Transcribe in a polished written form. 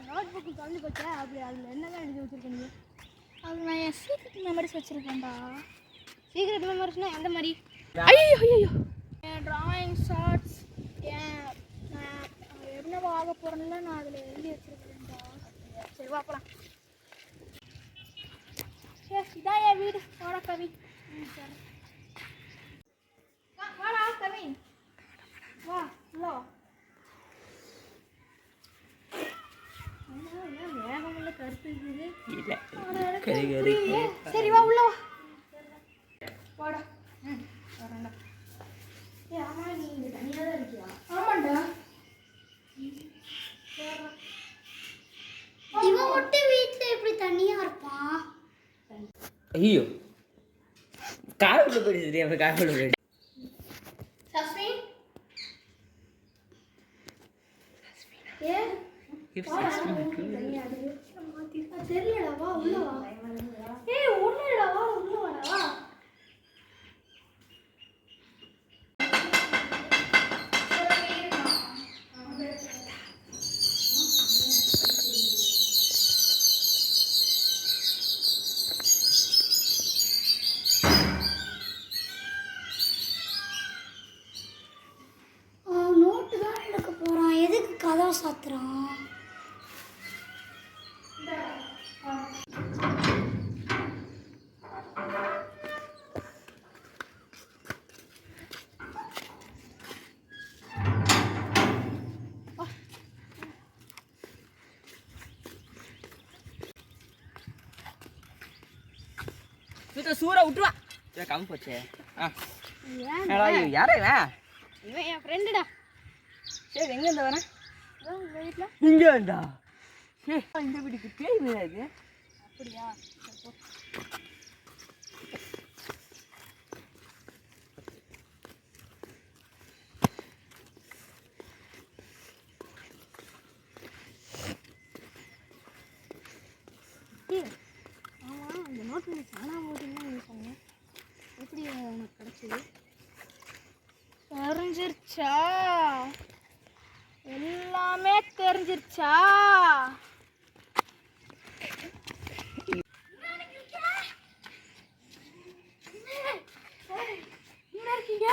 Note book கலந்து போச்சா அப்படி அதில் என்னதான் எழுதி வச்சுருக்கீங்க? அது நான் என் சீக்ரெட் மெமரிஸ் வச்சுருக்கேன்டா. சீக்ரெட் மெமரிஸ்னால் எந்த மாதிரி? ஐயோ ஐயோ என் ட்ராயிங் ஷார்ட்ஸ் நான் என்னவோ ஆக போகிறேன்ல நான் அதில் எழுதி வச்சுருக்கேன்டா. சரி வா போகலாம். இதான் என் வீடு. வாடா கவி. சரி வாடா கவி. வா உள்ளோ. மேகமுள்ள கருத்து இருக்குது. சரி வா உள்ள வாடா. வரேன்டா. ஆமா நீ இங்கே தனியாக தான் இருக்கியா? ஆமாண்டா. இவன் மட்டும் வீட்டில் எப்படி தனியாக இருப்பான்? ஐயோ காவல் போயிடுச்சு தெரியாம காவல் போயிடுச்சு. சஸ்மின் தெரியலடா வா உள்ள வா. ஒண்ணுடா வா உள்ள வாடா. நோட்டு தான் எடுக்க போறான். எதுக்கு கதவை சாத்துறான்? சூரா விட்டுவா கம் போச்சே. யாரா இவன் என் ஃப்ரெண்டுடா. சரி எங்க இருந்தா வரேன்? வீட்டில் இங்க வேண்டா. இந்த வீட்டுக்கு பேய் விடாது. அப்படியா? ஆமாம் அந்த நோட்டு நீ காணாம போட்டீங்கன்னா நீ சொன்னேன். எப்படி உனக்கு கிடச்சிது? தெரிஞ்சிருச்சா? எல்லாமே தெரிஞ்சிருச்சா? என்ன இருக்கீங்க?